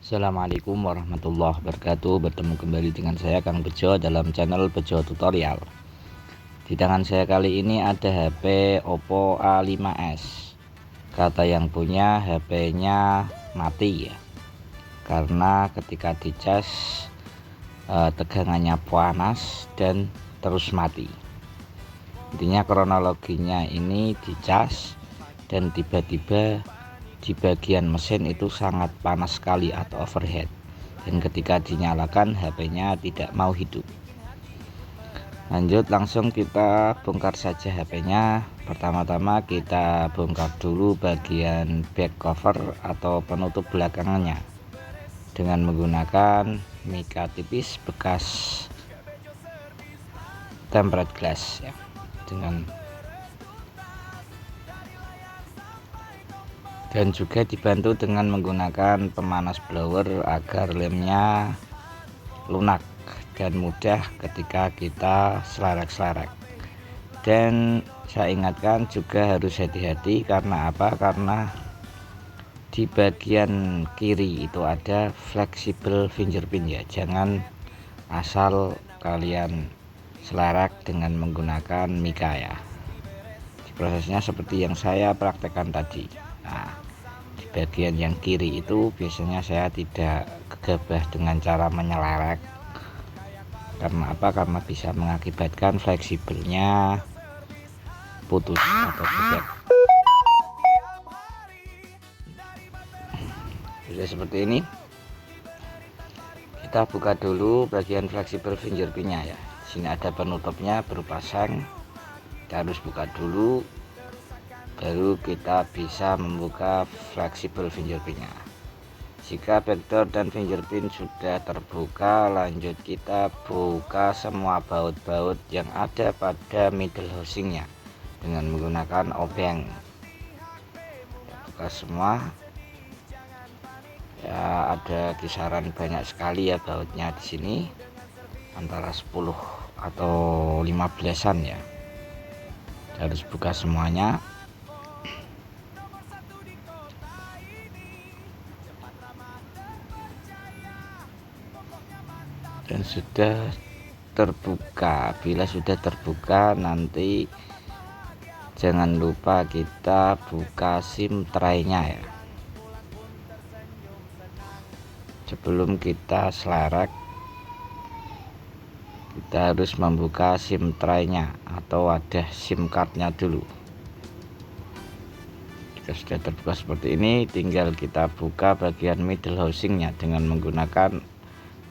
Assalamualaikum warahmatullahi wabarakatuh. Bertemu kembali dengan saya Kang Bejo dalam channel Bejo Tutorial. Di tangan saya kali ini ada HP Oppo A5s. Kata yang punya HP-nya mati ya, karena ketika dicas tegangannya panas dan terus mati. Intinya kronologinya ini dicas dan tiba-tiba di bagian mesin itu sangat panas sekali atau overheat, dan ketika dinyalakan HP-nya tidak mau hidup. Lanjut, langsung kita bongkar saja HP-nya. Pertama-tama kita bongkar dulu bagian back cover atau penutup belakangnya dengan menggunakan mika tipis bekas tempered glass ya, dan juga dibantu dengan menggunakan pemanas blower agar lemnya lunak dan mudah ketika kita selerek-selerek. Dan saya ingatkan juga harus hati-hati, karena apa? Karena di bagian kiri itu ada fleksibel fingerprint ya, jangan asal kalian selerek dengan menggunakan mika ya. Prosesnya seperti yang saya praktekkan tadi. Nah, di bagian yang kiri itu biasanya saya tidak gegabah dengan cara menyelelek. Karena apa? Karena bisa mengakibatkan fleksibelnya putus atau bocor. Sudah seperti ini, kita buka dulu bagian fleksibel fingerprintnya ya. Di sini ada penutupnya berupa seng. Kita harus buka dulu, baru kita bisa membuka fleksibel fingerprintnya. Jika backdoor dan fingerprint sudah terbuka, lanjut kita buka semua baut-baut yang ada pada middle housingnya dengan menggunakan obeng. Buka semua ya, ada kisaran banyak sekali ya bautnya di sini, antara 10 atau 15-an ya. Harus buka semuanya. Dan sudah terbuka. Bila sudah terbuka, nanti jangan lupa kita buka SIM tray-nya ya. Sebelum kita selerek, kita harus membuka SIM tray-nya atau wadah SIM card-nya dulu. Jika sudah terbuka seperti ini, tinggal kita buka bagian middle housingnya dengan menggunakan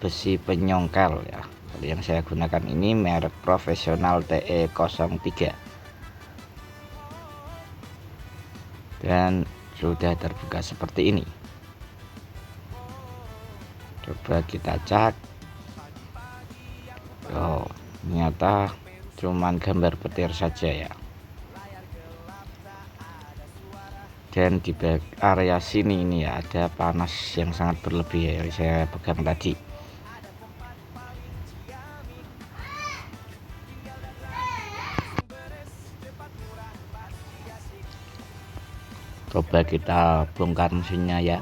besi penyongkel ya. Yang saya gunakan ini merek profesional TE03, dan sudah terbuka seperti ini. Coba kita cek. Oh, ternyata cuman gambar petir saja ya. Dan di area sini ini ya, ada panas yang sangat berlebih ya, yang saya pegang tadi. Coba kita bongkar mesinnya ya.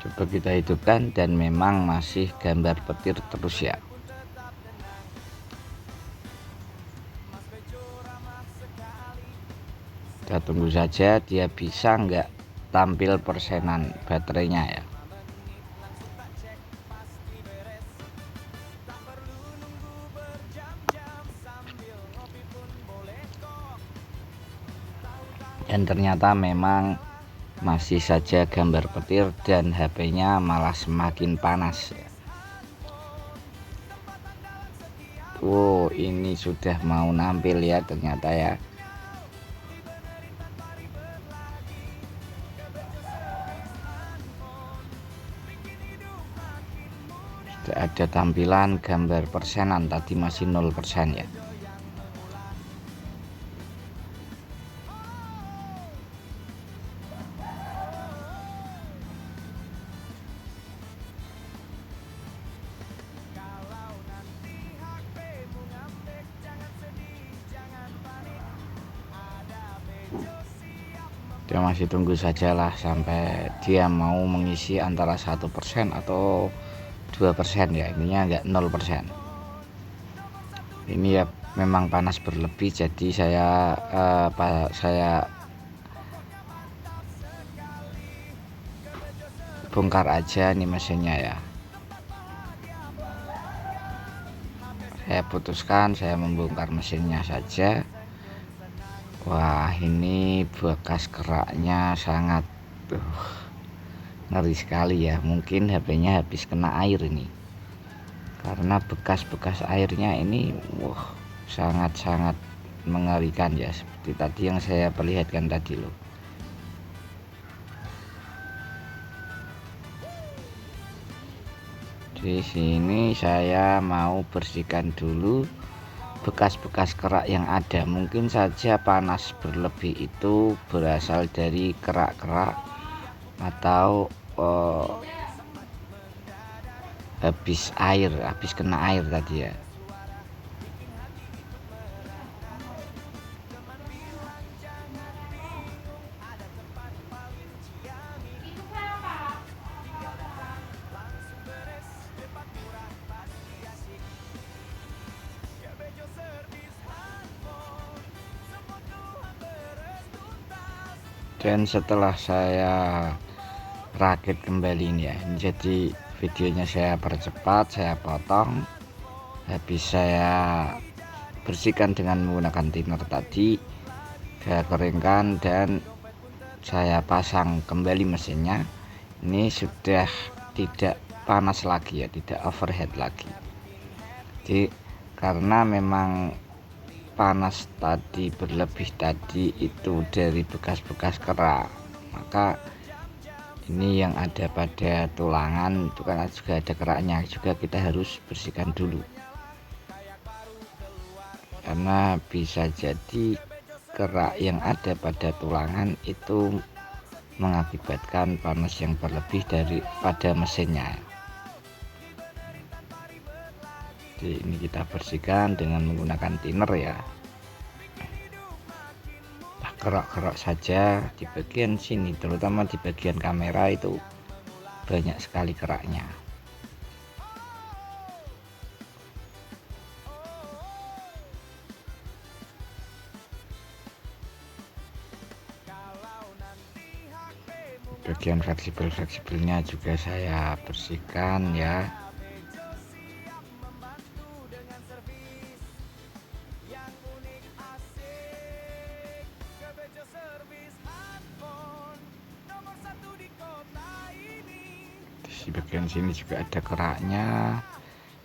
Coba kita hidupkan, dan memang masih gambar petir terus ya. Kita tunggu saja dia bisa nggak tampil persenan baterainya ya. Dan ternyata memang masih saja gambar petir, dan HP-nya malah semakin panas. Wow, ini sudah mau nampil ya ternyata ya. Sudah ada tampilan gambar persenan, tadi masih 0% ya. Saya masih tunggu sajalah sampai dia mau mengisi antara 1% atau 2% ya, intinya enggak 0%. Ini ya memang panas berlebih, jadi saya bongkar aja nih mesinnya ya. Saya putuskan saya membongkar mesinnya saja. Wah, ini bekas keraknya sangat ngeri sekali ya. Mungkin HP-nya habis kena air ini, karena bekas-bekas airnya ini sangat-sangat mengerikan ya, seperti tadi yang saya perlihatkan tadi loh. Di sini saya mau bersihkan dulu bekas-bekas kerak yang ada. Mungkin saja panas berlebih itu berasal dari kerak-kerak atau habis kena air tadi ya. Dan setelah saya rakit kembali ini ya, jadi videonya saya percepat, saya potong. Habis saya bersihkan dengan menggunakan thinner tadi, saya keringkan dan saya pasang kembali mesinnya. Ini sudah tidak panas lagi ya, tidak overheat lagi. Jadi karena memang panas tadi berlebih tadi itu dari bekas-bekas kerak, maka ini yang ada pada tulangan itu kan juga ada keraknya, juga kita harus bersihkan dulu, karena bisa jadi kerak yang ada pada tulangan itu mengakibatkan panas yang berlebih daripada mesinnya. Jadi ini kita bersihkan dengan menggunakan thinner ya. Kerak-kerak saja di bagian sini, terutama di bagian kamera itu banyak sekali keraknya. Bagian fleksibelnya juga saya bersihkan ya. Di bagian sini juga ada keraknya,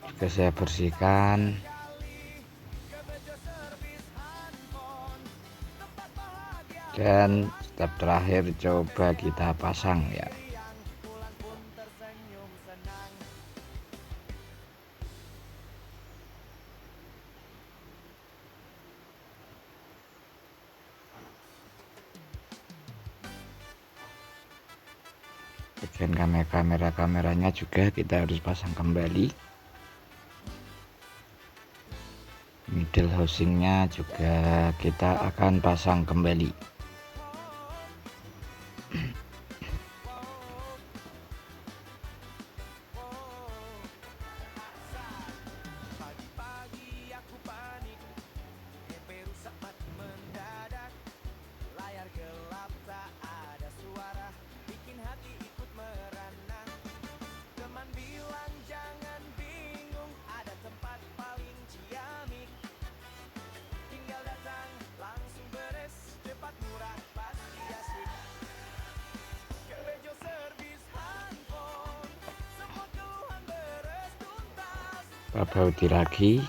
juga saya bersihkan. Dan step terakhir coba kita pasang ya. Bagian kameranya juga kita harus pasang kembali. Middle housingnya juga kita akan pasang kembali. Baut lagi.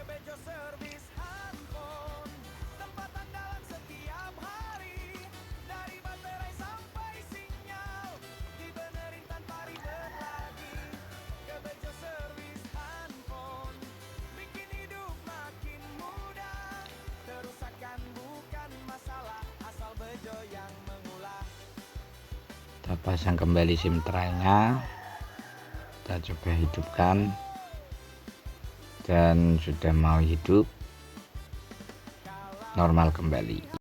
Bejo Service Handphone, tempat andalan setiap hari. Dari baterai sampai sinyal, dibenerin tanpa ribet lagi. Ke Bejo Service Handphone, bikin hidup makin mudah. Kerusakan bukan masalah, asal Bejo yang mengulah. Kita pasang kembali SIM tray-nya, kita coba hidupkan, dan sudah mau hidup normal kembali.